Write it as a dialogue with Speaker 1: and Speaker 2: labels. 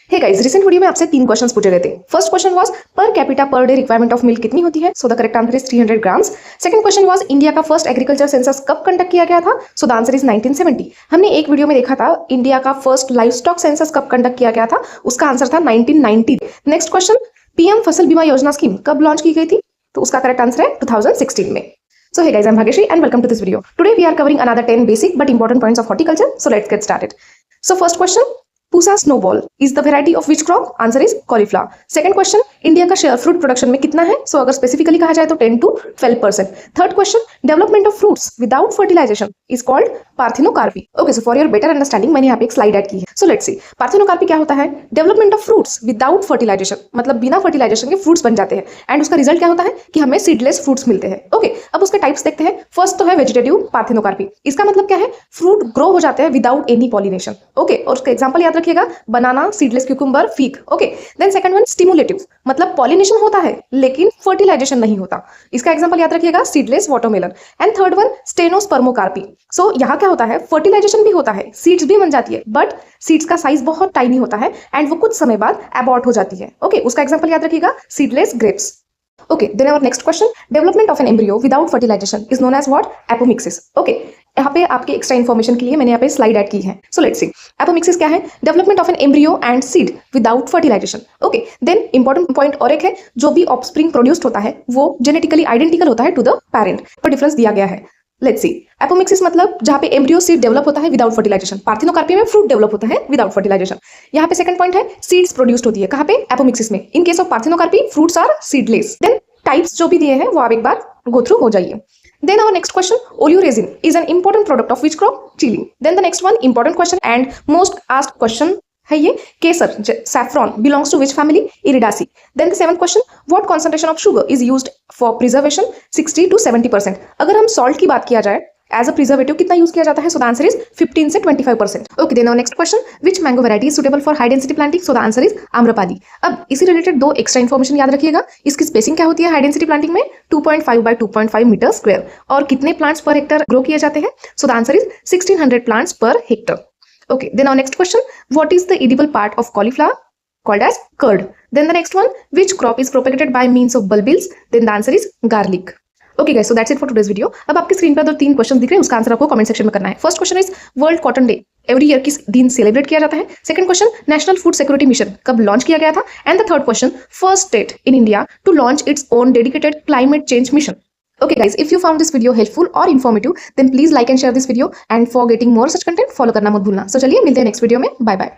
Speaker 1: Hey guys, recent video में आपसे 3 questions पूछे गए थे। First question was per capita per day requirement of milk कितनी होती है? So the correct answer is 300 grams. Second question was India का फर्स्ट एग्रीकल्चर सेंसस कब कंडक्ट किया गया था? सो द आंसर इज 1970। हमने एक वीडियो में देखा था इंडिया का फर्स्ट लाइव स्टॉक सेंसस कब कंडक्ट किया गया था, उसका आंसर था 1990। नेक्स्ट क्वेश्चन, पीएम फसल बीमा योजना स्कीम कब लॉन्च की गई थी? तो उसका करेक्ट आंसर है 2016 में। So hey guys, I'm Bhagyashree and welcome to this video. Today we are covering another 10 basic but important points of horticulture. So let's get started. So first question, Pusa snowball is the variety of which crop? Answer is cauliflower. Second question, India का share fruit production में कितना है? सो अगर specifically कहा जाए तो 10 to 12%. Third question, development of fruits without fertilization is called parthenocarpy. Okay, so for your better understanding मैंने यहाँ पे एक स्लाइड ऐड की है. सो लेट्स सी, पार्थिनोकार्पी क्या होता है? Development of fruits without fertilization, मतलब बिना फर्टिलाइजेशन के फ्रूट्स बन जाते हैं एंड उसका रिजल्ट क्या होता है कि हमें सीडलेस फ्रूट्स मिलते हैं. ओके, अब उसके टाइप्स देखते हैं. फर्स्ट तो है वेजिटेटिव पार्थिनोकार्पी. इसका मतलब क्या है? फ्रूट ग्रो हो जाते हैं विदाउट एनी पॉलिनेशन. ओके, और उसका एग्जांपल याद रखिएगा, banana, seedless cucumber, fig. Okay, then second one stimulative, मतलब पॉलिनेशन होता है लेकिन फर्टिलाइजेशन नहीं होता. इसका एग्जांपल याद रखिएगा, seedless watermelon. And third one stenospermocarpy. So यहाँ क्या होता है? फर्टिलाइजेशन भी होता है, सीड्स भी बन जाती है, बट सीड्स का साइज बहुत टाइनी होता है एंड वो कुछ समय बाद अबॉर्ट हो जाती है. ओके, उसका एग्जांपल याद रखिएगा, seedless grapes. Okay, then our next question, development of an embryo without fertilization is known as what? Apomixis. Okay, यहाँ पे आपके एक्स्ट्रा इन्फॉर्मेशन के लिए मैंने यहाँ पे स्लाइड ऐड की है. सो लेट्स सी, एपोमिक्सिस क्या है? Development of an embryo and seed without fertilization. Okay, then important point और एक है, जो भी ऑफस्प्रिंग प्रोड्यूस्ड होता है वो जेनेटिकली आइडेंटिकल होता है टू द पेरेंट, पर डिफरेंस दिया गया है. लेट्स सी, एपोमिक्सिस मतलब जहाँ पे एम्ब्रियो सीड डेवलप होता है विदाउट फर्टिलाइजेशन. पार्थिनोकार्पी में फ्रूट डेवलप होता है विदाउट फर्टिलाइजेशन. यहाँ पे सेकंड पॉइंट है, सीड्स प्रोड्यूस्ड होती है. कहाँ पे? एपोमिक्सिस में. In case of parthenocarpy fruits are seedless. Then types जो भी दिए हैं वो आप एक बार गो थ्रू हो जाइए. Then our next question, oleoresin is an important product of which crop? Chili. Then the next one, important question and most asked question है ये, केसर, saffron belongs to which family? Iridaceae. Then the seventh question, what concentration of sugar is used for preservation? 60 to 70%. अगर हम salt की बात किया जाए as a preservative कितना use किया जाता है? सो द आंसर इज 15 से 25%. Okay, then next question, which mango variety is suitable for high density planting? So the answer is Amrapali. अब इसी रिलेटेड दो एक्स्ट्रा इन्फॉर्मेशन याद रखिएगा. इसकी स्पेसिंग क्या होती है हाई डेंसिटी प्लांटिंग में? 2.5 by 2.5 मीटर स्क्वायर. और कितने प्लांट्स पर हेक्टर ग्रो किए जाते हैं? So the answer is 1600 plants per hectare. Okay, then next question, what is the edible part of cauliflower? Called as curd. Then the next one, which crop is propagated by means of bulbils? Then the answer is garlic. Okay guys, so that's it for today's video. अब आपकी screen पर दो 3 question दिख रहे हैं, उसका answer आपको comment section में करना है. First question is world cotton day every year किस दिन सेलिब्रेट किया जाता है? Second question, national food security mission कब लॉन्च किया गया था? And the third question, first state in India to launch its own dedicated climate change mission. Okay guys, if you found this video helpful or informative, then please like and share this video, and for getting more such content follow करना मत भूलना. So चलिए मिलते हैं next video में. Bye bye.